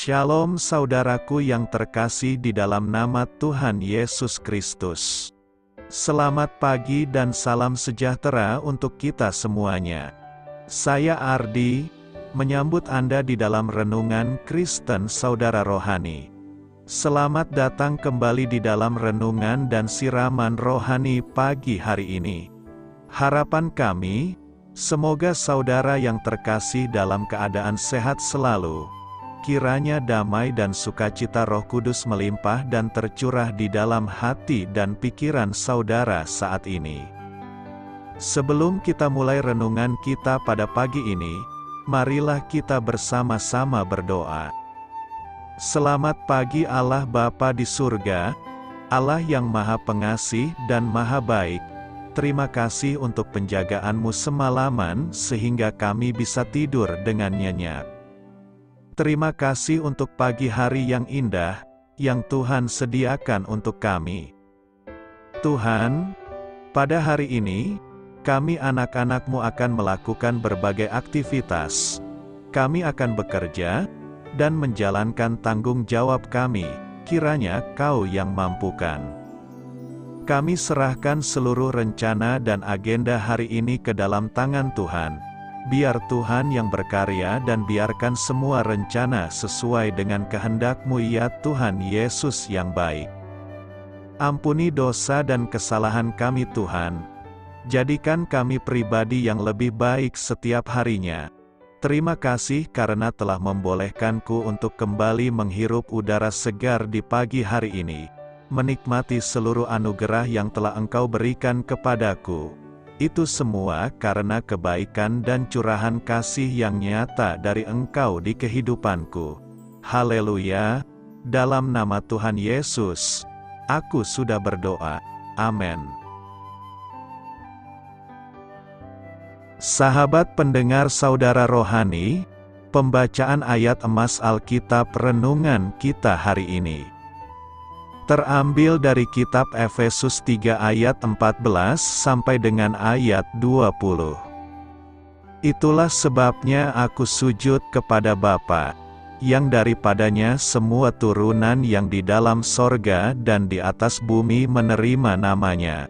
Shalom saudaraku yang terkasih di dalam nama Tuhan Yesus Kristus. Selamat pagi dan salam sejahtera untuk kita semuanya. Saya Ardi, menyambut Anda di dalam renungan Kristen Saudara Rohani. Selamat datang kembali di dalam renungan dan siraman rohani pagi hari ini. Harapan kami, semoga saudara yang terkasih dalam keadaan sehat selalu. Kiranya damai dan sukacita Roh Kudus melimpah dan tercurah di dalam hati dan pikiran saudara saat ini. Sebelum kita mulai renungan kita pada pagi ini, marilah kita bersama-sama berdoa. Selamat pagi Allah Bapa di surga, Allah yang Maha Pengasih dan Maha Baik. Terima kasih untuk penjagaan-Mu semalaman sehingga kami bisa tidur dengan nyenyak. Terima kasih untuk pagi hari yang indah, yang Tuhan sediakan untuk kami. Tuhan, pada hari ini, kami anak-anak-Mu akan melakukan berbagai aktivitas. Kami akan bekerja, dan menjalankan tanggung jawab kami, kiranya Kau yang mampukan. Kami serahkan seluruh rencana dan agenda hari ini ke dalam tangan Tuhan. Biar Tuhan yang berkarya dan biarkan semua rencana sesuai dengan kehendak-Mu ya Tuhan Yesus yang baik. Ampuni dosa dan kesalahan kami Tuhan. Jadikan kami pribadi yang lebih baik setiap harinya. Terima kasih karena telah membolehkanku untuk kembali menghirup udara segar di pagi hari ini. Menikmati seluruh anugerah yang telah Engkau berikan kepadaku. Itu semua karena kebaikan dan curahan kasih yang nyata dari Engkau di kehidupanku. Haleluya! Dalam nama Tuhan Yesus, aku sudah berdoa. Amin. Sahabat pendengar saudara rohani, pembacaan ayat emas Alkitab renungan kita hari ini terambil dari kitab Efesus 3 ayat 14 sampai dengan ayat 20. Itulah sebabnya aku sujud kepada Bapa, yang daripadanya semua turunan yang di dalam sorga dan di atas bumi menerima namanya.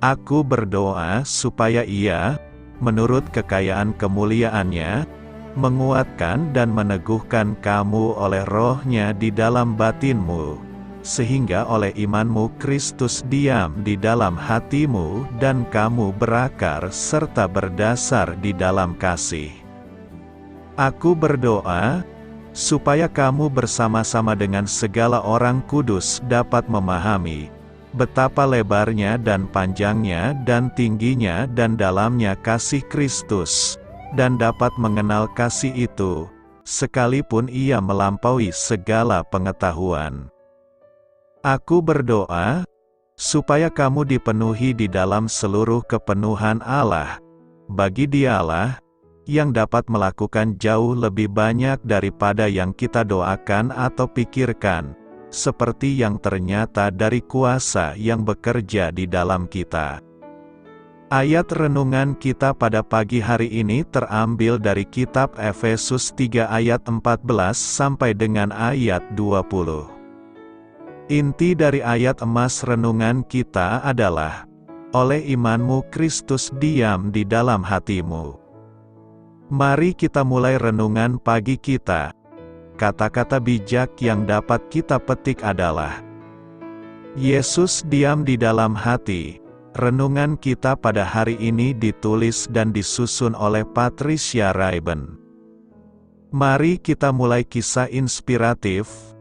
Aku berdoa supaya Ia, menurut kekayaan kemuliaannya, menguatkan dan meneguhkan kamu oleh Roh-Nya di dalam batinmu, sehingga oleh iman-Mu Kristus diam di dalam hatimu dan kamu berakar serta berdasar di dalam kasih. Aku berdoa, supaya kamu bersama-sama dengan segala orang kudus dapat memahami betapa lebarnya dan panjangnya dan tingginya dan dalamnya kasih Kristus, dan dapat mengenal kasih itu, sekalipun ia melampaui segala pengetahuan. Aku berdoa, supaya kamu dipenuhi di dalam seluruh kepenuhan Allah, bagi Dialah, yang dapat melakukan jauh lebih banyak daripada yang kita doakan atau pikirkan, seperti yang ternyata dari kuasa yang bekerja di dalam kita. Ayat renungan kita pada pagi hari ini terambil dari kitab Efesus 3 ayat 14 sampai dengan ayat 20. Inti dari ayat emas renungan kita adalah, oleh iman-Mu Kristus diam di dalam hatimu. Mari kita mulai renungan pagi kita. Kata-kata bijak yang dapat kita petik adalah, Yesus diam di dalam hati. Renungan kita pada hari ini ditulis dan disusun oleh Patricia Raiben. Mari kita mulai kisah inspiratif.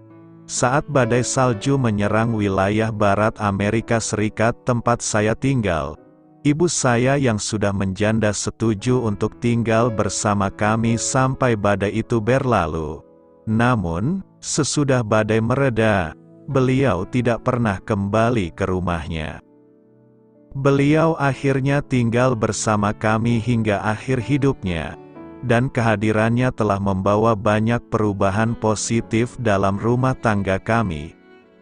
Saat badai salju menyerang wilayah barat Amerika Serikat tempat saya tinggal, ibu saya yang sudah menjanda setuju untuk tinggal bersama kami sampai badai itu berlalu. Namun, sesudah badai mereda, beliau tidak pernah kembali ke rumahnya. Beliau akhirnya tinggal bersama kami hingga akhir hidupnya. Dan kehadirannya telah membawa banyak perubahan positif dalam rumah tangga kami.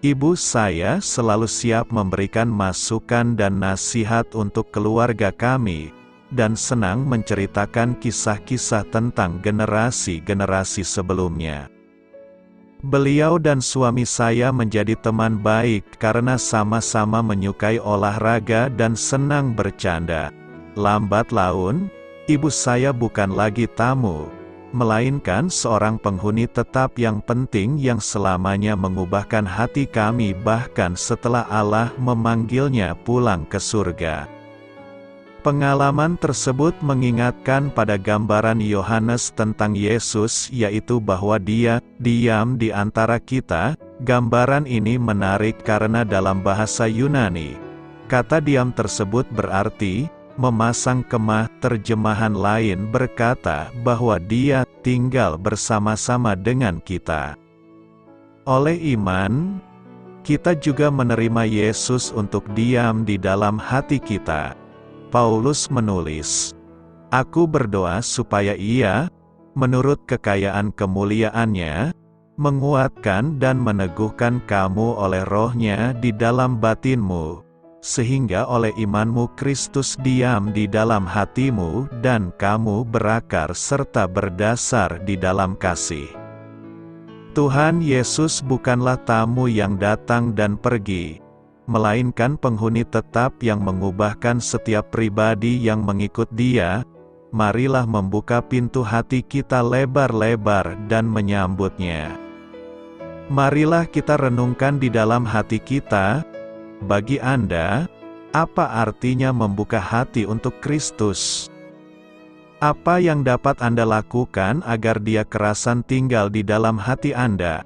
Ibu saya selalu siap memberikan masukan dan nasihat untuk keluarga kami, dan senang menceritakan kisah-kisah tentang generasi-generasi sebelumnya. Beliau dan suami saya menjadi teman baik karena sama-sama menyukai olahraga dan senang bercanda. Lambat laun, ibu saya bukan lagi tamu, melainkan seorang penghuni tetap yang penting yang selamanya mengubahkan hati kami bahkan setelah Allah memanggilnya pulang ke surga. Pengalaman tersebut mengingatkan pada gambaran Yohanes tentang Yesus, yaitu bahwa Dia diam di antara kita. Gambaran ini menarik karena dalam bahasa Yunani, kata diam tersebut berarti memasang kemah. Terjemahan lain berkata bahwa Dia tinggal bersama-sama dengan kita. Oleh iman, kita juga menerima Yesus untuk diam di dalam hati kita. Paulus menulis, "Aku berdoa supaya Ia, menurut kekayaan kemuliaan-Nya, menguatkan dan meneguhkan kamu oleh Roh-Nya di dalam batinmu, sehingga oleh imanmu Kristus diam di dalam hatimu dan kamu berakar serta berdasar di dalam kasih." Tuhan Yesus bukanlah tamu yang datang dan pergi, melainkan penghuni tetap yang mengubahkan setiap pribadi yang mengikut Dia. Marilah membuka pintu hati kita lebar-lebar dan menyambutnya. Marilah kita renungkan di dalam hati kita, bagi Anda, apa artinya membuka hati untuk Kristus? Apa yang dapat Anda lakukan agar Dia kerasan tinggal di dalam hati Anda?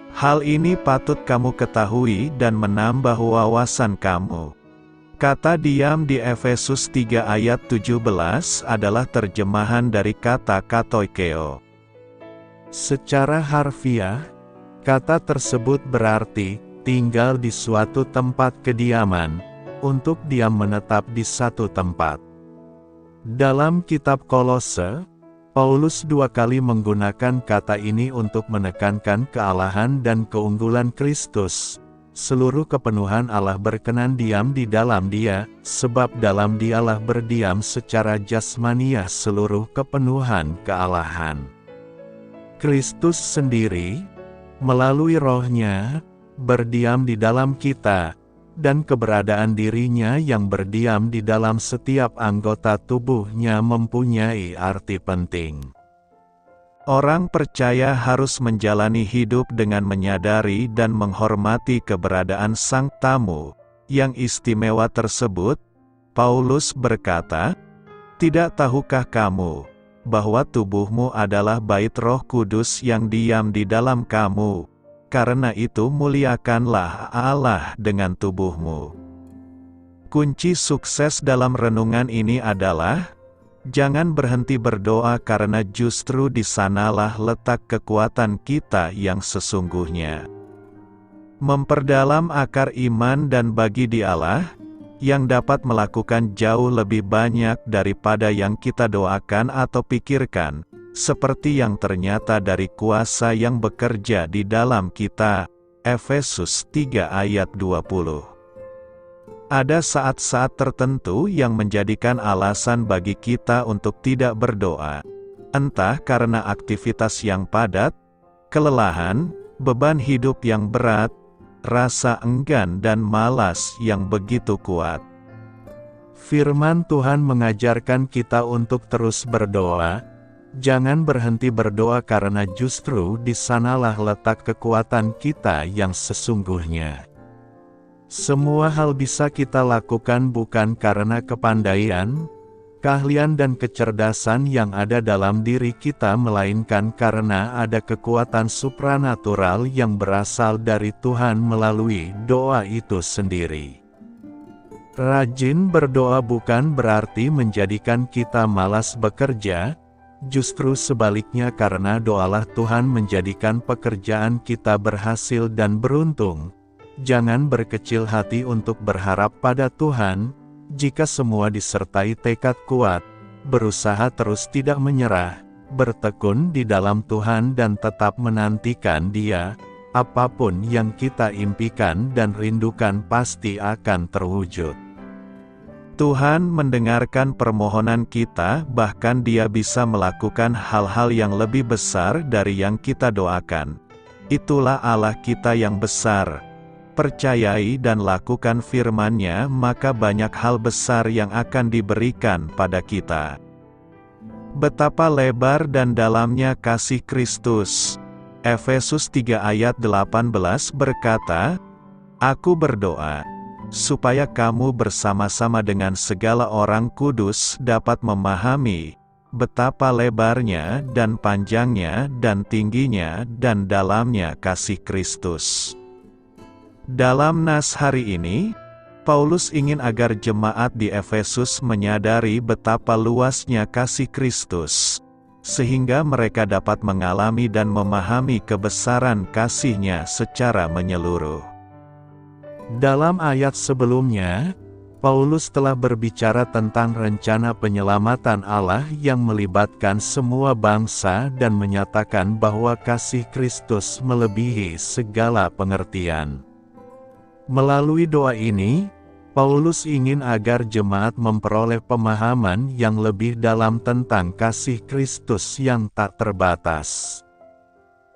Hal ini patut kamu ketahui dan menambah wawasan kamu. Kata diam di Efesus 3 ayat 17 adalah terjemahan dari kata katoikeo. Secara harfiah, kata tersebut berarti tinggal di suatu tempat kediaman, untuk diam menetap di satu tempat. Dalam kitab Kolose, Paulus 2 kali menggunakan kata ini untuk menekankan kealahan dan keunggulan Kristus. Seluruh kepenuhan Allah berkenan diam di dalam Dia, sebab dalam Dialah berdiam secara jasmaniah seluruh kepenuhan kealahan. Kristus sendiri, melalui Roh-Nya, berdiam di dalam kita, dan keberadaan dirinya yang berdiam di dalam setiap anggota tubuhnya mempunyai arti penting. Orang percaya harus menjalani hidup dengan menyadari dan menghormati keberadaan sang tamu yang istimewa tersebut. Paulus berkata, "Tidak tahukah kamu bahwa tubuhmu adalah bait Roh Kudus yang diam di dalam kamu? Karena itu muliakanlah Allah dengan tubuhmu." Kunci sukses dalam renungan ini adalah, jangan berhenti berdoa karena justru di sanalah letak kekuatan kita yang sesungguhnya. Memperdalam akar iman dan bagi di Allah, yang dapat melakukan jauh lebih banyak daripada yang kita doakan atau pikirkan, seperti yang ternyata dari kuasa yang bekerja di dalam kita. Efesus 3 ayat 20. Ada saat-saat tertentu yang menjadikan alasan bagi kita untuk tidak berdoa. Entah karena aktivitas yang padat, kelelahan, beban hidup yang berat, rasa enggan dan malas yang begitu kuat. Firman Tuhan mengajarkan kita untuk terus berdoa. Jangan berhenti berdoa karena justru di sanalah letak kekuatan kita yang sesungguhnya. Semua hal bisa kita lakukan bukan karena kepandaian, keahlian dan kecerdasan yang ada dalam diri kita, melainkan karena ada kekuatan supranatural yang berasal dari Tuhan melalui doa itu sendiri. Rajin berdoa bukan berarti menjadikan kita malas bekerja. Justru sebaliknya, karena doalah Tuhan menjadikan pekerjaan kita berhasil dan beruntung. Jangan berkecil hati untuk berharap pada Tuhan. Jika semua disertai tekad kuat, berusaha terus tidak menyerah, bertekun di dalam Tuhan dan tetap menantikan Dia, apapun yang kita impikan dan rindukan pasti akan terwujud. Tuhan mendengarkan permohonan kita, bahkan Dia bisa melakukan hal-hal yang lebih besar dari yang kita doakan. Itulah Allah kita yang besar. Percayai dan lakukan firman-Nya, maka banyak hal besar yang akan diberikan pada kita. Betapa lebar dan dalamnya kasih Kristus. Efesus 3 ayat 18 berkata, "Aku berdoa, supaya kamu bersama-sama dengan segala orang kudus dapat memahami betapa lebarnya dan panjangnya dan tingginya dan dalamnya kasih Kristus." Dalam nas hari ini, Paulus ingin agar jemaat di Efesus menyadari betapa luasnya kasih Kristus, sehingga mereka dapat mengalami dan memahami kebesaran kasih-Nya secara menyeluruh. Dalam ayat sebelumnya, Paulus telah berbicara tentang rencana penyelamatan Allah yang melibatkan semua bangsa dan menyatakan bahwa kasih Kristus melebihi segala pengertian. Melalui doa ini, Paulus ingin agar jemaat memperoleh pemahaman yang lebih dalam tentang kasih Kristus yang tak terbatas.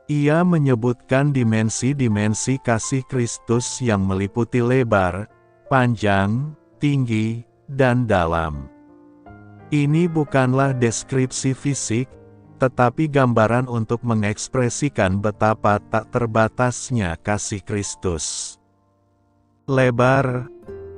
Ia menyebutkan dimensi-dimensi kasih Kristus yang meliputi lebar, panjang, tinggi, dan dalam. Ini bukanlah deskripsi fisik, tetapi gambaran untuk mengekspresikan betapa tak terbatasnya kasih Kristus. Lebar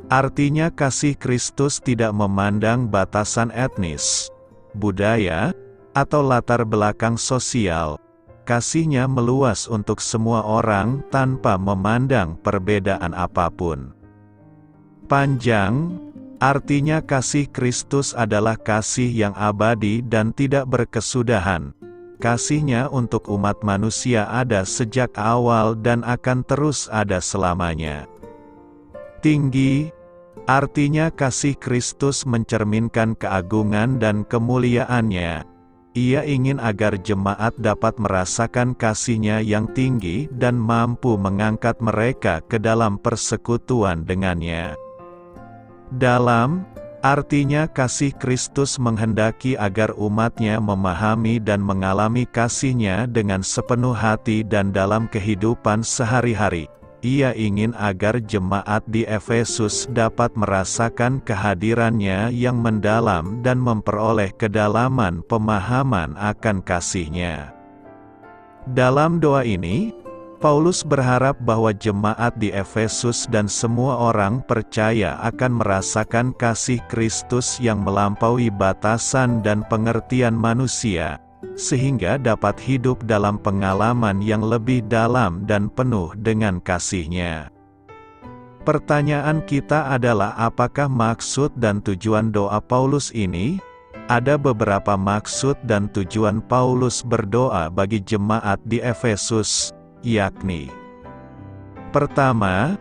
artinya kasih Kristus tidak memandang batasan etnis, budaya, atau latar belakang sosial. Kasih-Nya meluas untuk semua orang tanpa memandang perbedaan apapun. Panjang artinya kasih Kristus adalah kasih yang abadi dan tidak berkesudahan. Kasih-Nya untuk umat manusia ada sejak awal dan akan terus ada selamanya. Tinggi artinya kasih Kristus mencerminkan keagungan dan kemuliaan-Nya. Ia ingin agar jemaat dapat merasakan kasih-Nya yang tinggi dan mampu mengangkat mereka ke dalam persekutuan dengan-Nya. Dalam artinya kasih Kristus menghendaki agar umat-Nya memahami dan mengalami kasih-Nya dengan sepenuh hati dan dalam kehidupan sehari-hari. Ia ingin agar jemaat di Efesus dapat merasakan kehadiran-Nya yang mendalam dan memperoleh kedalaman pemahaman akan kasih-Nya. Dalam doa ini, Paulus berharap bahwa jemaat di Efesus dan semua orang percaya akan merasakan kasih Kristus yang melampaui batasan dan pengertian manusia, sehingga dapat hidup dalam pengalaman yang lebih dalam dan penuh dengan kasih-Nya. Pertanyaan kita adalah, apakah maksud dan tujuan doa Paulus ini? Ada beberapa maksud dan tujuan Paulus berdoa bagi jemaat di Efesus, yakni: pertama,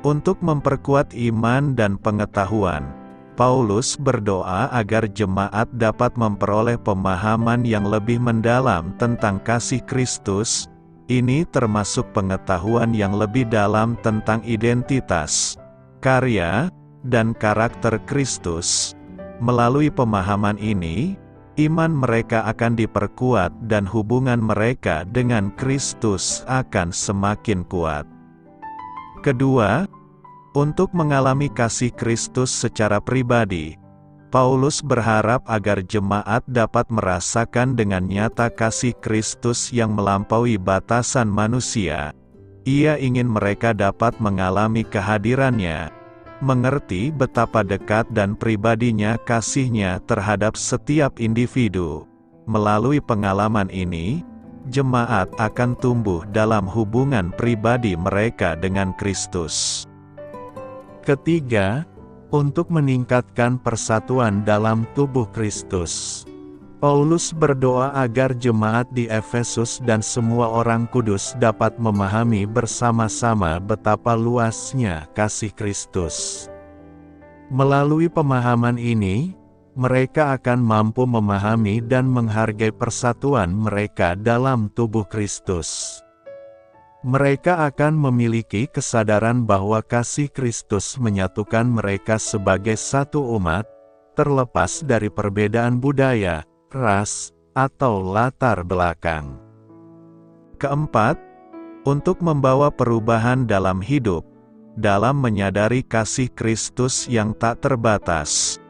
untuk memperkuat iman dan pengetahuan. Paulus berdoa agar jemaat dapat memperoleh pemahaman yang lebih mendalam tentang kasih Kristus. Ini termasuk pengetahuan yang lebih dalam tentang identitas, karya, dan karakter Kristus. Melalui pemahaman ini, iman mereka akan diperkuat dan hubungan mereka dengan Kristus akan semakin kuat. Kedua, untuk mengalami kasih Kristus secara pribadi, Paulus berharap agar jemaat dapat merasakan dengan nyata kasih Kristus yang melampaui batasan manusia. Ia ingin mereka dapat mengalami kehadiran-Nya, mengerti betapa dekat dan pribadinya kasih-Nya terhadap setiap individu. Melalui pengalaman ini, jemaat akan tumbuh dalam hubungan pribadi mereka dengan Kristus. Ketiga, untuk meningkatkan persatuan dalam tubuh Kristus. Paulus berdoa agar jemaat di Efesus dan semua orang kudus dapat memahami bersama-sama betapa luasnya kasih Kristus. Melalui pemahaman ini, mereka akan mampu memahami dan menghargai persatuan mereka dalam tubuh Kristus. Mereka akan memiliki kesadaran bahwa kasih Kristus menyatukan mereka sebagai satu umat, terlepas dari perbedaan budaya, ras, atau latar belakang. Keempat, untuk membawa perubahan dalam hidup, dalam menyadari kasih Kristus yang tak terbatas.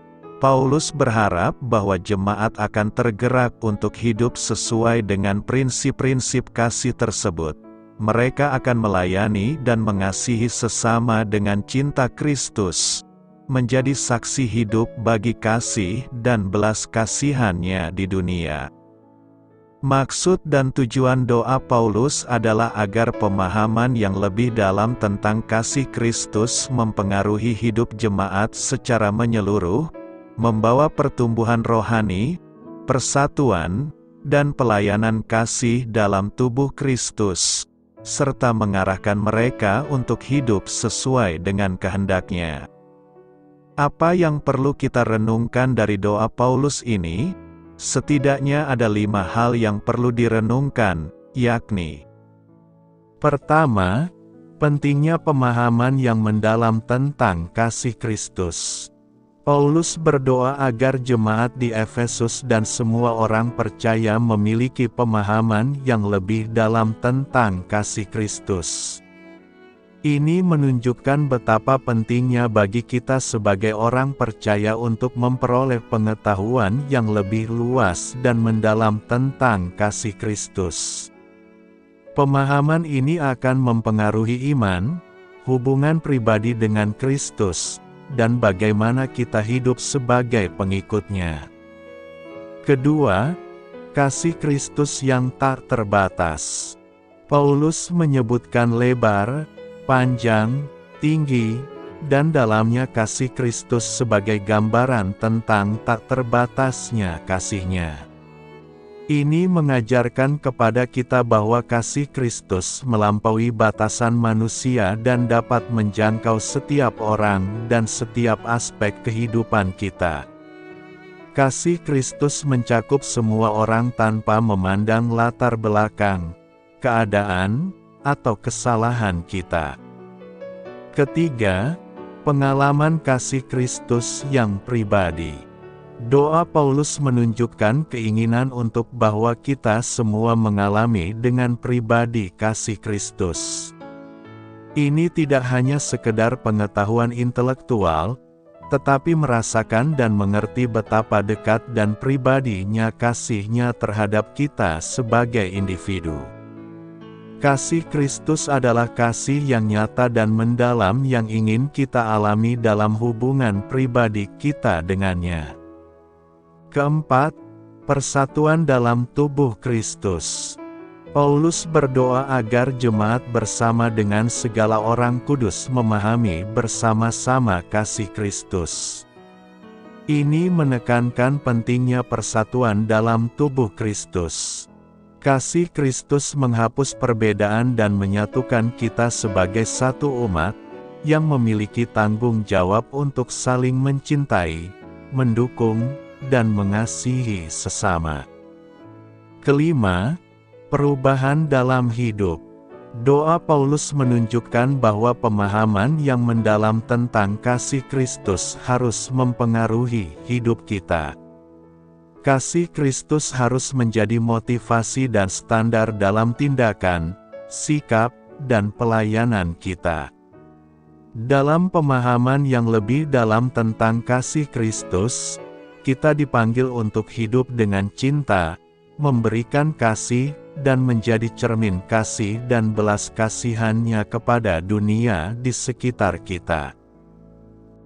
Paulus berharap bahwa jemaat akan tergerak untuk hidup sesuai dengan prinsip-prinsip kasih tersebut. Mereka akan melayani dan mengasihi sesama dengan cinta Kristus, menjadi saksi hidup bagi kasih dan belas kasihan-Nya di dunia. Maksud dan tujuan doa Paulus adalah agar pemahaman yang lebih dalam tentang kasih Kristus mempengaruhi hidup jemaat secara menyeluruh, membawa pertumbuhan rohani, persatuan, dan pelayanan kasih dalam tubuh Kristus, serta mengarahkan mereka untuk hidup sesuai dengan kehendak-Nya. Apa yang perlu kita renungkan dari doa Paulus ini? Setidaknya ada 5 hal yang perlu direnungkan, yakni: Pertama, pentingnya pemahaman yang mendalam tentang kasih Kristus. Paulus berdoa agar jemaat di Efesus dan semua orang percaya memiliki pemahaman yang lebih dalam tentang kasih Kristus. Ini menunjukkan betapa pentingnya bagi kita sebagai orang percaya untuk memperoleh pengetahuan yang lebih luas dan mendalam tentang kasih Kristus. Pemahaman ini akan mempengaruhi iman, hubungan pribadi dengan Kristus, dan bagaimana kita hidup sebagai pengikut-Nya. Kedua, kasih Kristus yang tak terbatas. Paulus menyebutkan lebar, panjang, tinggi, dan dalamnya kasih Kristus sebagai gambaran tentang tak terbatasnya kasih-Nya. Ini mengajarkan kepada kita bahwa kasih Kristus melampaui batasan manusia dan dapat menjangkau setiap orang dan setiap aspek kehidupan kita. Kasih Kristus mencakup semua orang tanpa memandang latar belakang, keadaan, atau kesalahan kita. Ketiga, pengalaman kasih Kristus yang pribadi. Doa Paulus menunjukkan keinginan untuk bahwa kita semua mengalami dengan pribadi kasih Kristus. Ini tidak hanya sekedar pengetahuan intelektual, tetapi merasakan dan mengerti betapa dekat dan pribadinya kasih-Nya terhadap kita sebagai individu. Kasih Kristus adalah kasih yang nyata dan mendalam yang ingin kita alami dalam hubungan pribadi kita dengannya. Keempat, persatuan dalam tubuh Kristus. Paulus berdoa agar jemaat bersama dengan segala orang kudus memahami bersama-sama kasih Kristus. Ini menekankan pentingnya persatuan dalam tubuh Kristus. Kasih Kristus menghapus perbedaan dan menyatukan kita sebagai satu umat, yang memiliki tanggung jawab untuk saling mencintai, mendukung, dan mengasihi sesama. Kelima, perubahan dalam hidup. Doa Paulus menunjukkan bahwa pemahaman yang mendalam tentang kasih Kristus harus mempengaruhi hidup kita. Kasih Kristus harus menjadi motivasi dan standar dalam tindakan, sikap, dan pelayanan kita. Dalam pemahaman yang lebih dalam tentang kasih Kristus, kita dipanggil untuk hidup dengan cinta, memberikan kasih, dan menjadi cermin kasih dan belas kasihan-Nya kepada dunia di sekitar kita.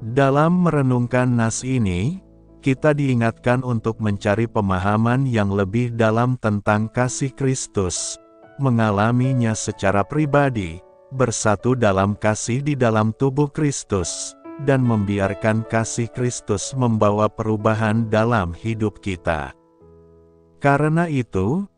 Dalam merenungkan nas ini, kita diingatkan untuk mencari pemahaman yang lebih dalam tentang kasih Kristus, mengalaminya secara pribadi, bersatu dalam kasih di dalam tubuh Kristus, dan membiarkan kasih Kristus membawa perubahan dalam hidup kita. Karena itu,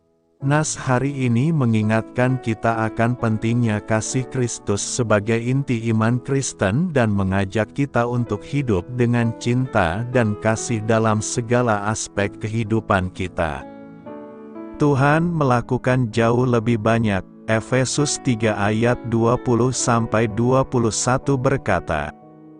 nas hari ini mengingatkan kita akan pentingnya kasih Kristus sebagai inti iman Kristen dan mengajak kita untuk hidup dengan cinta dan kasih dalam segala aspek kehidupan kita. Tuhan melakukan jauh lebih banyak. Efesus 3 ayat 20-21 berkata,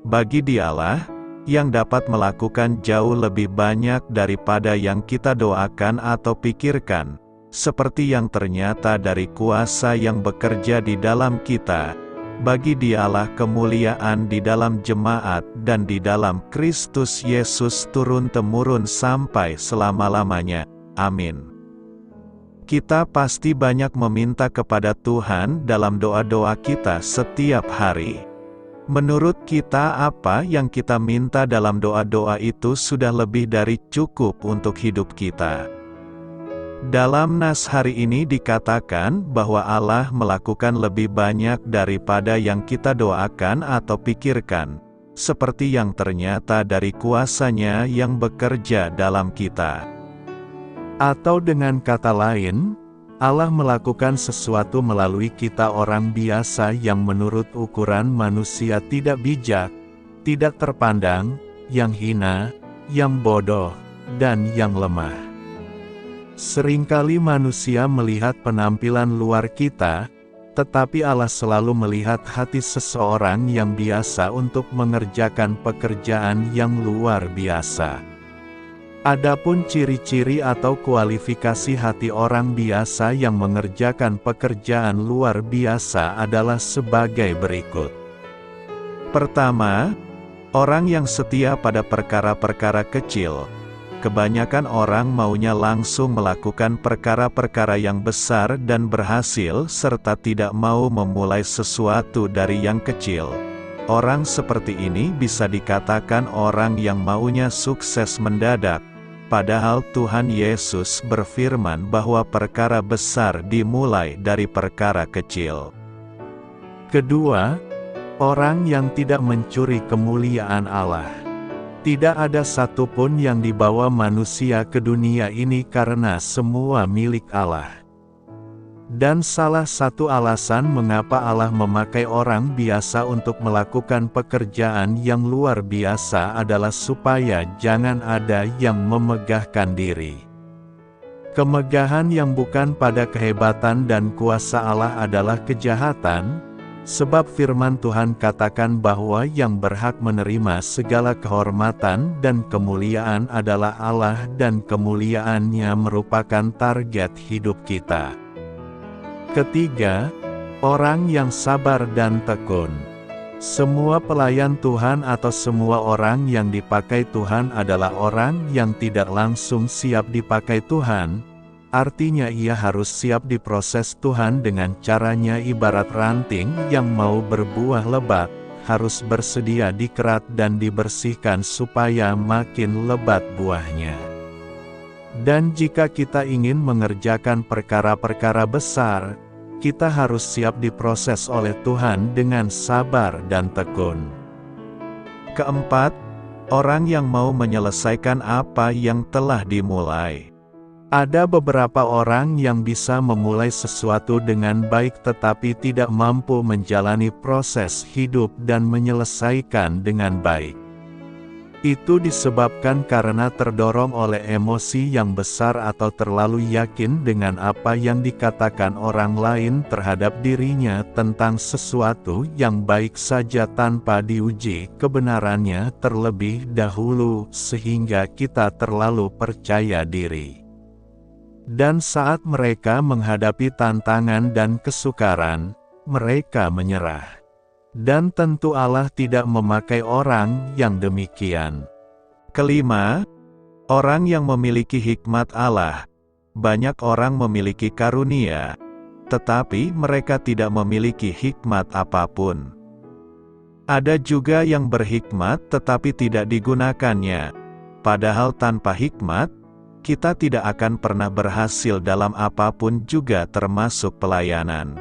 "Bagi Dialah, yang dapat melakukan jauh lebih banyak daripada yang kita doakan atau pikirkan, seperti yang ternyata dari kuasa yang bekerja di dalam kita. Bagi Dialah kemuliaan di dalam jemaat dan di dalam Kristus Yesus turun-temurun sampai selama-lamanya. Amin. Kita pasti banyak meminta kepada Tuhan dalam doa-doa kita setiap hari. Menurut kita, apa yang kita minta dalam doa-doa itu sudah lebih dari cukup untuk hidup kita. Dalam nas hari ini dikatakan bahwa Allah melakukan lebih banyak daripada yang kita doakan atau pikirkan, seperti yang ternyata dari kuasa-Nya yang bekerja dalam kita. Atau dengan kata lain, Allah melakukan sesuatu melalui kita orang biasa yang menurut ukuran manusia tidak bijak, tidak terpandang, yang hina, yang bodoh, dan yang lemah. Seringkali manusia melihat penampilan luar kita, tetapi Allah selalu melihat hati seseorang yang biasa untuk mengerjakan pekerjaan yang luar biasa. Adapun ciri-ciri atau kualifikasi hati orang biasa yang mengerjakan pekerjaan luar biasa adalah sebagai berikut. Pertama, orang yang setia pada perkara-perkara kecil. Kebanyakan orang maunya langsung melakukan perkara-perkara yang besar dan berhasil serta tidak mau memulai sesuatu dari yang kecil. Orang seperti ini bisa dikatakan orang yang maunya sukses mendadak. Padahal Tuhan Yesus berfirman bahwa perkara besar dimulai dari perkara kecil. Kedua, orang yang tidak mencuri kemuliaan Allah. Tidak ada satupun yang dibawa manusia ke dunia ini karena semua milik Allah. Dan salah satu alasan mengapa Allah memakai orang biasa untuk melakukan pekerjaan yang luar biasa adalah supaya jangan ada yang memegahkan diri. Kemegahan yang bukan pada kehebatan dan kuasa Allah adalah kejahatan, sebab firman Tuhan katakan bahwa yang berhak menerima segala kehormatan dan kemuliaan adalah Allah dan kemuliaan-Nya merupakan target hidup kita. Ketiga, orang yang sabar dan tekun. Semua pelayan Tuhan atau semua orang yang dipakai Tuhan adalah orang yang tidak langsung siap dipakai Tuhan. Artinya ia harus siap diproses Tuhan dengan caranya ibarat ranting yang mau berbuah lebat, harus bersedia dikerat dan dibersihkan supaya makin lebat buahnya. Dan jika kita ingin mengerjakan perkara-perkara besar, kita harus siap diproses oleh Tuhan dengan sabar dan tekun. Keempat, orang yang mau menyelesaikan apa yang telah dimulai. Ada beberapa orang yang bisa memulai sesuatu dengan baik tetapi tidak mampu menjalani proses hidup dan menyelesaikan dengan baik. Itu disebabkan karena terdorong oleh emosi yang besar atau terlalu yakin dengan apa yang dikatakan orang lain terhadap dirinya tentang sesuatu yang baik saja tanpa diuji kebenarannya terlebih dahulu sehingga kita terlalu percaya diri. Dan saat mereka menghadapi tantangan dan kesukaran, mereka menyerah. Dan tentu Allah tidak memakai orang yang demikian. Kelima, orang yang memiliki hikmat Allah. Banyak orang memiliki karunia, tetapi mereka tidak memiliki hikmat apapun. Ada juga yang berhikmat tetapi tidak digunakannya. Padahal tanpa hikmat, kita tidak akan pernah berhasil dalam apapun juga termasuk pelayanan.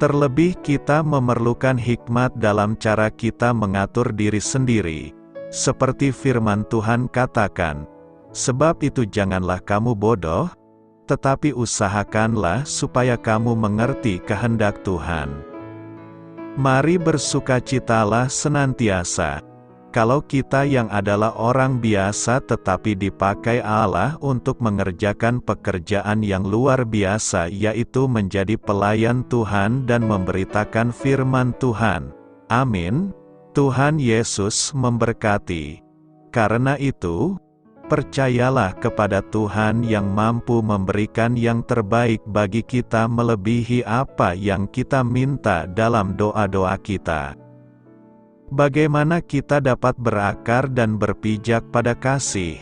Terlebih kita memerlukan hikmat dalam cara kita mengatur diri sendiri. Seperti firman Tuhan katakan, sebab itu janganlah kamu bodoh, tetapi usahakanlah supaya kamu mengerti kehendak Tuhan. Mari bersukacitalah senantiasa. Kalau kita yang adalah orang biasa tetapi dipakai Allah untuk mengerjakan pekerjaan yang luar biasa yaitu menjadi pelayan Tuhan dan memberitakan firman Tuhan. Amin. Tuhan Yesus memberkati. Karena itu, Percayalah kepada Tuhan yang mampu memberikan yang terbaik bagi kita melebihi apa yang kita minta dalam doa-doa kita. Bagaimana kita dapat berakar dan berpijak pada kasih?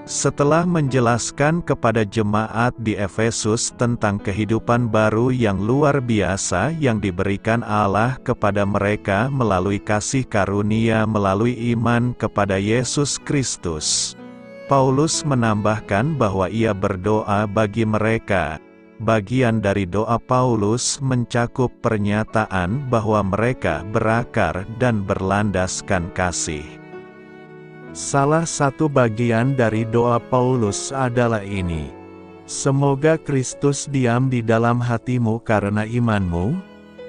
Setelah menjelaskan kepada jemaat di Efesus tentang kehidupan baru yang luar biasa yang diberikan Allah kepada mereka melalui kasih karunia melalui iman kepada Yesus Kristus, Paulus menambahkan bahwa ia berdoa bagi mereka. Bagian dari doa Paulus mencakup pernyataan bahwa mereka berakar dan berlandaskan kasih. Salah satu bagian dari doa Paulus adalah ini: "Semoga Kristus diam di dalam hatimu karena imanmu,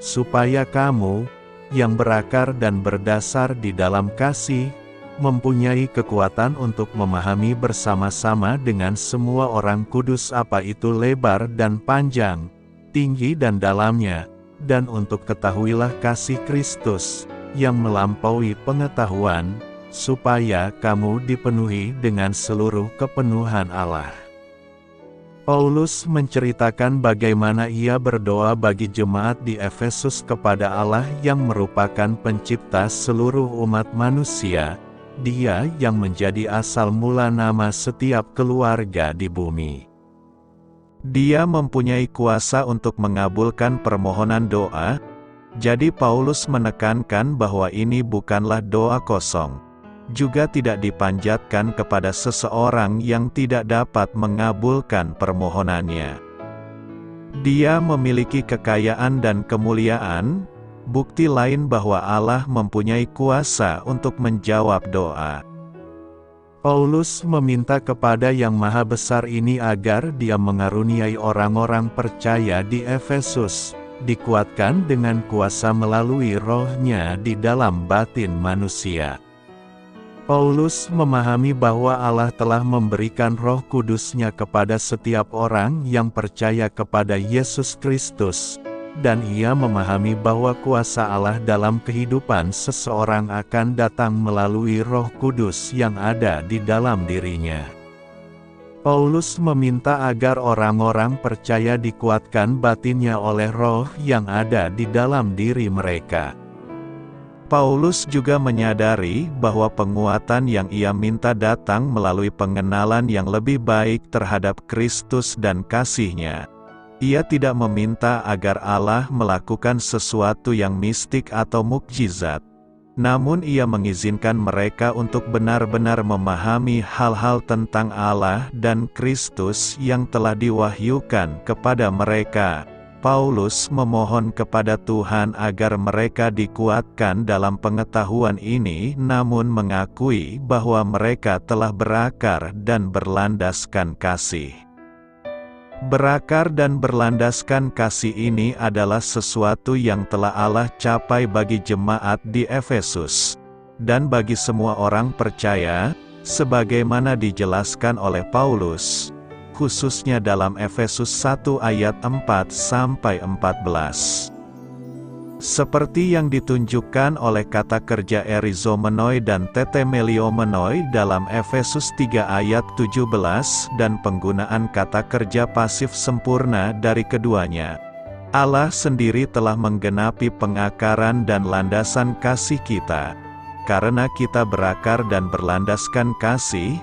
supaya kamu, yang berakar dan berdasar di dalam kasih, mempunyai kekuatan untuk memahami bersama-sama dengan semua orang kudus apa itu lebar dan panjang, tinggi dan dalamnya, dan untuk ketahuilah kasih Kristus, yang melampaui pengetahuan, supaya kamu dipenuhi dengan seluruh kepenuhan Allah." Paulus menceritakan bagaimana ia berdoa bagi jemaat di Efesus kepada Allah yang merupakan pencipta seluruh umat manusia, Dia yang menjadi asal mula nama setiap keluarga di bumi. Dia mempunyai kuasa untuk mengabulkan permohonan doa, jadi Paulus menekankan bahwa ini bukanlah doa kosong. Juga tidak dipanjatkan kepada seseorang yang tidak dapat mengabulkan permohonannya. Dia memiliki kekayaan dan kemuliaan, bukti lain bahwa Allah mempunyai kuasa untuk menjawab doa. Paulus meminta kepada Yang Maha Besar ini agar Dia mengaruniai orang-orang percaya di Efesus, dikuatkan dengan kuasa melalui Roh-Nya di dalam batin manusia. Paulus memahami bahwa Allah telah memberikan Roh Kudus-Nya kepada setiap orang yang percaya kepada Yesus Kristus, dan ia memahami bahwa kuasa Allah dalam kehidupan seseorang akan datang melalui Roh Kudus yang ada di dalam dirinya. Paulus meminta agar orang-orang percaya dikuatkan batinnya oleh Roh yang ada di dalam diri mereka. Paulus juga menyadari bahwa penguatan yang ia minta datang melalui pengenalan yang lebih baik terhadap Kristus dan kasih-Nya. Ia tidak meminta agar Allah melakukan sesuatu yang mistik atau mukjizat. Namun ia mengizinkan mereka untuk benar-benar memahami hal-hal tentang Allah dan Kristus yang telah diwahyukan kepada mereka. Paulus memohon kepada Tuhan agar mereka dikuatkan dalam pengetahuan ini, namun mengakui bahwa mereka telah berakar dan berlandaskan kasih. Berakar dan berlandaskan kasih ini adalah sesuatu yang telah Allah capai bagi jemaat di Efesus, dan bagi semua orang percaya, sebagaimana dijelaskan oleh Paulus, khususnya dalam Efesus 1 ayat 4-14. Seperti yang ditunjukkan oleh kata kerja erizomenoi dan tetemeliomenoi dalam Efesus 3 ayat 17 dan penggunaan kata kerja pasif sempurna dari keduanya. Allah sendiri telah menggenapi pengakaran dan landasan kasih kita. Karena kita berakar dan berlandaskan kasih,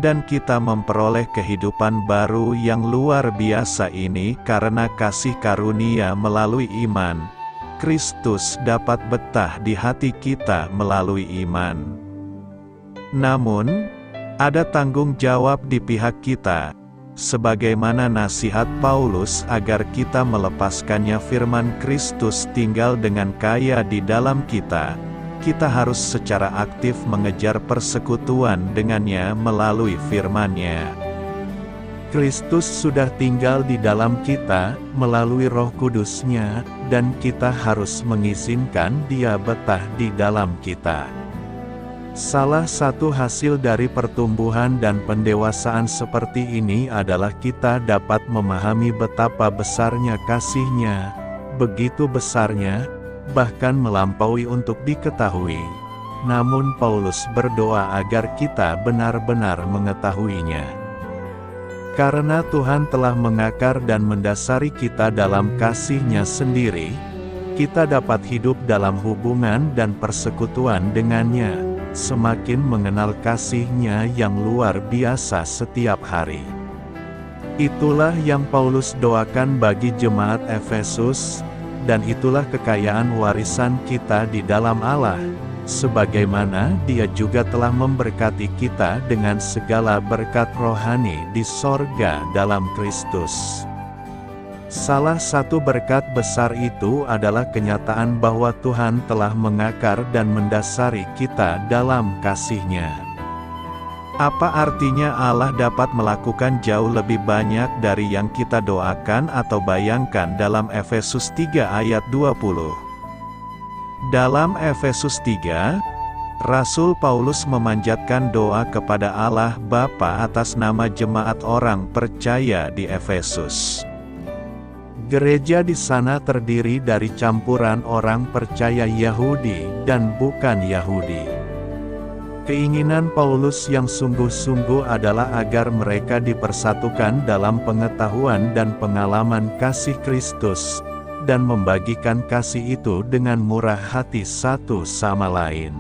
dan kita memperoleh kehidupan baru yang luar biasa ini karena kasih karunia melalui iman. Kristus dapat betah di hati kita melalui iman. Namun, ada tanggung jawab di pihak kita, sebagaimana nasihat Paulus agar kita melepaskannya firman Kristus tinggal dengan kaya di dalam kita. Kita harus secara aktif mengejar persekutuan dengannya melalui firman-Nya. Kristus sudah tinggal di dalam kita melalui Roh Kudus-Nya, dan kita harus mengizinkan Dia betah di dalam kita. Salah satu hasil dari pertumbuhan dan pendewasaan seperti ini adalah kita dapat memahami betapa besarnya kasih-Nya, begitu besarnya, bahkan melampaui untuk diketahui. namun Paulus berdoa agar kita benar-benar mengetahuinya. Karena Tuhan telah mengakar dan mendasari kita dalam kasih-Nya sendiri, kita dapat hidup dalam hubungan dan persekutuan dengannya, semakin mengenal kasih-Nya yang luar biasa setiap hari. Itulah yang Paulus doakan bagi jemaat Efesus, dan itulah kekayaan warisan kita di dalam Allah, sebagaimana Dia juga telah memberkati kita dengan segala berkat rohani di sorga dalam Kristus. Salah satu berkat besar itu adalah kenyataan bahwa Tuhan telah mengakar dan mendasari kita dalam kasih-Nya. Apa artinya Allah dapat melakukan jauh lebih banyak dari yang kita doakan atau bayangkan dalam Efesus 3 ayat 20? Dalam Efesus 3, Rasul Paulus memanjatkan doa kepada Allah Bapa atas nama jemaat orang percaya di Efesus. Gereja di sana terdiri dari campuran orang percaya Yahudi dan bukan Yahudi. Keinginan Paulus yang sungguh-sungguh adalah agar mereka dipersatukan dalam pengetahuan dan pengalaman kasih Kristus, dan membagikan kasih itu dengan murah hati satu sama lain.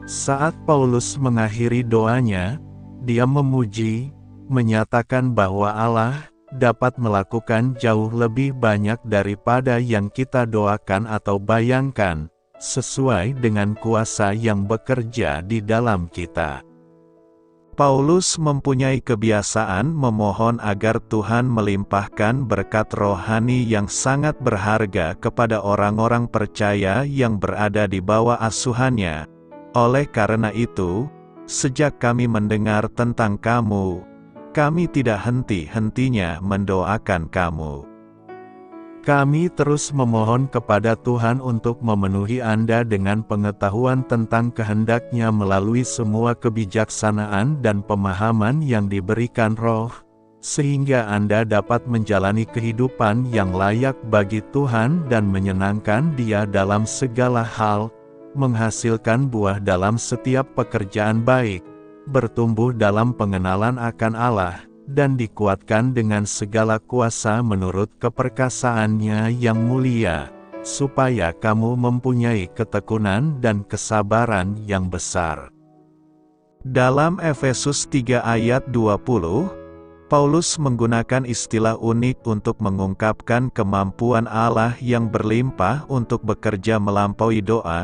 Saat Paulus mengakhiri doanya, dia memuji, menyatakan bahwa Allah dapat melakukan jauh lebih banyak daripada yang kita doakan atau bayangkan, sesuai dengan kuasa yang bekerja di dalam kita. Paulus mempunyai kebiasaan memohon agar Tuhan melimpahkan berkat rohani yang sangat berharga kepada orang-orang percaya yang berada di bawah asuhannya. Oleh karena itu, sejak kami mendengar tentang kamu, kami tidak henti-hentinya mendoakan kamu. Kami terus memohon kepada Tuhan untuk memenuhi Anda dengan pengetahuan tentang kehendak-Nya melalui semua kebijaksanaan dan pemahaman yang diberikan Roh, sehingga Anda dapat menjalani kehidupan yang layak bagi Tuhan dan menyenangkan Dia dalam segala hal, menghasilkan buah dalam setiap pekerjaan baik, bertumbuh dalam pengenalan akan Allah, dan dikuatkan dengan segala kuasa menurut keperkasaannya yang mulia, supaya kamu mempunyai ketekunan dan kesabaran yang besar. Dalam Efesus 3 ayat 20, Paulus menggunakan istilah unik untuk mengungkapkan kemampuan Allah yang berlimpah untuk bekerja melampaui doa,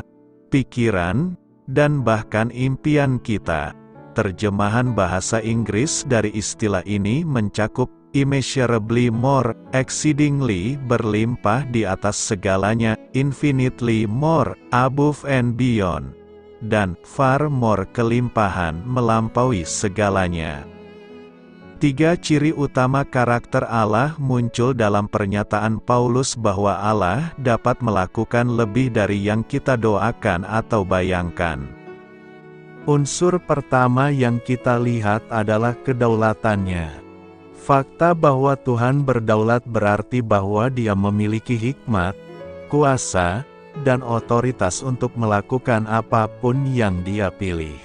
pikiran, dan bahkan impian kita. Terjemahan bahasa Inggris dari istilah ini mencakup immeasurably more, exceedingly berlimpah di atas segalanya, infinitely more, above and beyond, dan far more kelimpahan melampaui segalanya. Tiga ciri utama karakter Allah muncul dalam pernyataan Paulus bahwa Allah dapat melakukan lebih dari yang kita doakan atau bayangkan. Unsur pertama yang kita lihat adalah kedaulatannya. Fakta bahwa Tuhan berdaulat berarti bahwa Dia memiliki hikmat, kuasa, dan otoritas untuk melakukan apapun yang Dia pilih.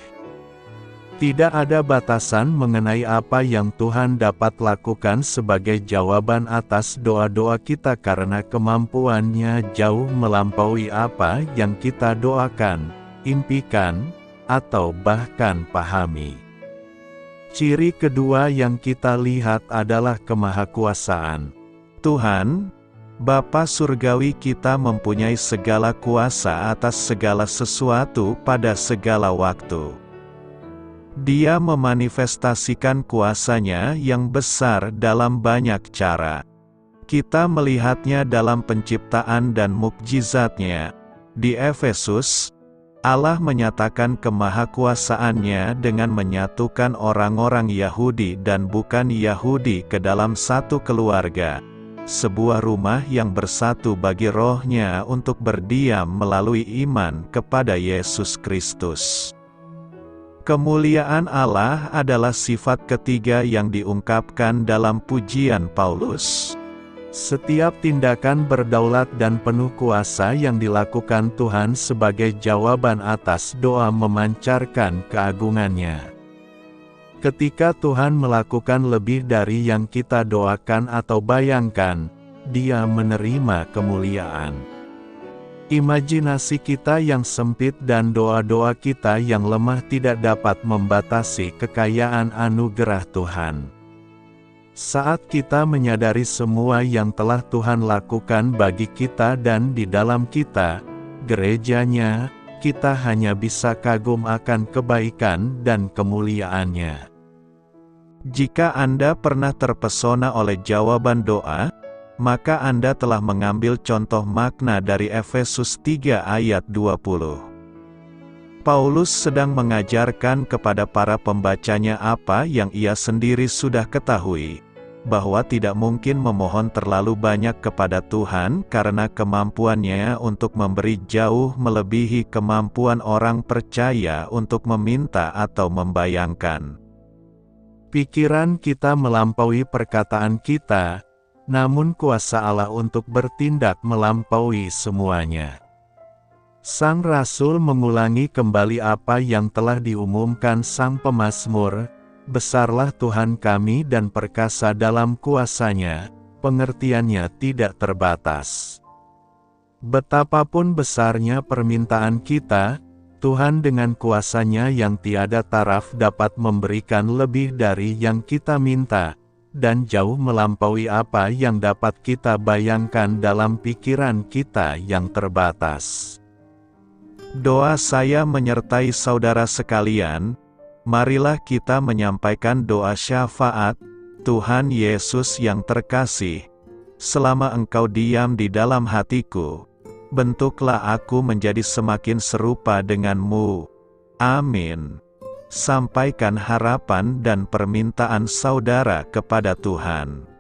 Tidak ada batasan mengenai apa yang Tuhan dapat lakukan sebagai jawaban atas doa-doa kita karena kemampuannya jauh melampaui apa yang kita doakan, impikan, atau bahkan pahami. Ciri kedua yang kita lihat adalah kemahakuasaan. Tuhan, Bapa Surgawi kita mempunyai segala kuasa atas segala sesuatu pada segala waktu. Dia memanifestasikan kuasa-Nya yang besar dalam banyak cara. Kita melihatnya dalam penciptaan dan mukjizat-Nya. Di Efesus, Allah menyatakan kemahakuasaan-Nya dengan menyatukan orang-orang Yahudi dan bukan Yahudi ke dalam satu keluarga, sebuah rumah yang bersatu bagi Roh-Nya untuk berdiam melalui iman kepada Yesus Kristus. Kemuliaan Allah adalah sifat ketiga yang diungkapkan dalam pujian Paulus. Setiap tindakan berdaulat dan penuh kuasa yang dilakukan Tuhan sebagai jawaban atas doa memancarkan keagungannya. Ketika Tuhan melakukan lebih dari yang kita doakan atau bayangkan, Dia menerima kemuliaan. Imajinasi kita yang sempit dan doa-doa kita yang lemah tidak dapat membatasi kekayaan anugerah Tuhan. Saat kita menyadari semua yang telah Tuhan lakukan bagi kita dan di dalam kita, gerejanya, kita hanya bisa kagum akan kebaikan dan kemuliaan-Nya. Jika Anda pernah terpesona oleh jawaban doa, maka Anda telah mengambil contoh makna dari Efesus 3 ayat 20. Paulus sedang mengajarkan kepada para pembacanya apa yang ia sendiri sudah ketahui, bahwa tidak mungkin memohon terlalu banyak kepada Tuhan karena kemampuannya untuk memberi jauh melebihi kemampuan orang percaya untuk meminta atau membayangkan. Pikiran kita melampaui perkataan kita, namun kuasa Allah untuk bertindak melampaui semuanya. Sang Rasul mengulangi kembali apa yang telah diumumkan Sang Pemazmur, "Besarlah Tuhan kami dan perkasa dalam kuasa-Nya, pengertiannya tidak terbatas." Betapapun besarnya permintaan kita, Tuhan dengan kuasa-Nya yang tiada taraf dapat memberikan lebih dari yang kita minta, dan jauh melampaui apa yang dapat kita bayangkan dalam pikiran kita yang terbatas. Doa saya menyertai saudara sekalian. Marilah kita menyampaikan doa syafaat. Tuhan Yesus yang terkasih, selama Engkau diam di dalam hatiku, bentuklah aku menjadi semakin serupa denganmu. Amin. Sampaikan harapan dan permintaan saudara kepada Tuhan.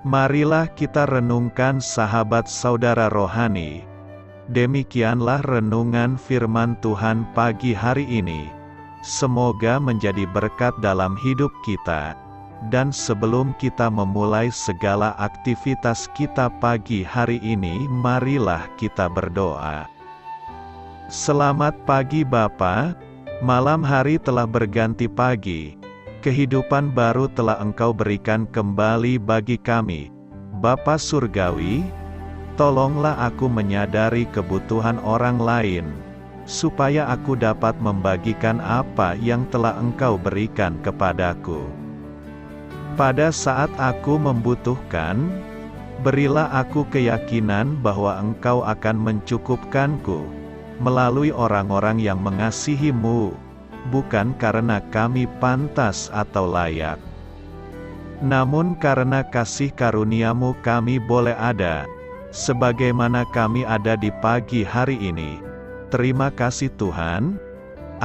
Marilah kita renungkan sahabat saudara rohani. Demikianlah renungan firman Tuhan pagi hari ini. Semoga menjadi berkat dalam hidup kita. Dan sebelum kita memulai segala aktivitas kita pagi hari ini, marilah kita berdoa. Selamat pagi Bapa, malam hari telah berganti pagi. Kehidupan baru telah Engkau berikan kembali bagi kami. Bapa Surgawi, tolonglah aku menyadari kebutuhan orang lain, supaya aku dapat membagikan apa yang telah Engkau berikan kepadaku. Pada saat aku membutuhkan, berilah aku keyakinan bahwa Engkau akan mencukupkanku, melalui orang-orang yang mengasihi-Mu, bukan karena kami pantas atau layak, namun karena kasih karunia-Mu kami boleh ada, sebagaimana kami ada di pagi hari ini. Terima kasih Tuhan,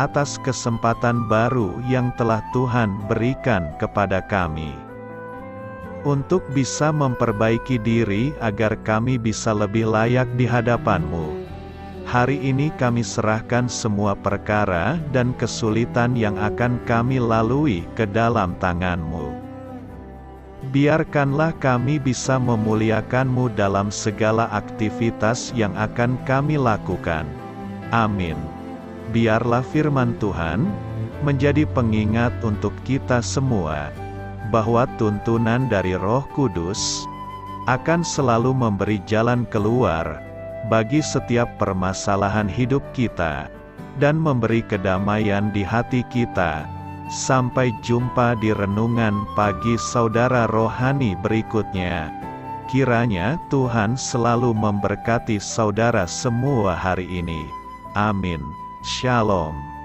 atas kesempatan baru yang telah Tuhan berikan kepada kami, untuk bisa memperbaiki diri agar kami bisa lebih layak di hadapan-Mu. Hari ini kami serahkan semua perkara dan kesulitan yang akan kami lalui ke dalam tangan-Mu. Biarkanlah kami bisa memuliakan-Mu dalam segala aktivitas yang akan kami lakukan. Amin. Biarlah firman Tuhan menjadi pengingat untuk kita semua, bahwa tuntunan dari Roh Kudus akan selalu memberi jalan keluar bagi setiap permasalahan hidup kita, dan memberi kedamaian di hati kita. Sampai jumpa di renungan pagi saudara rohani berikutnya. Kiranya Tuhan selalu memberkati saudara semua hari ini. Amin. Shalom.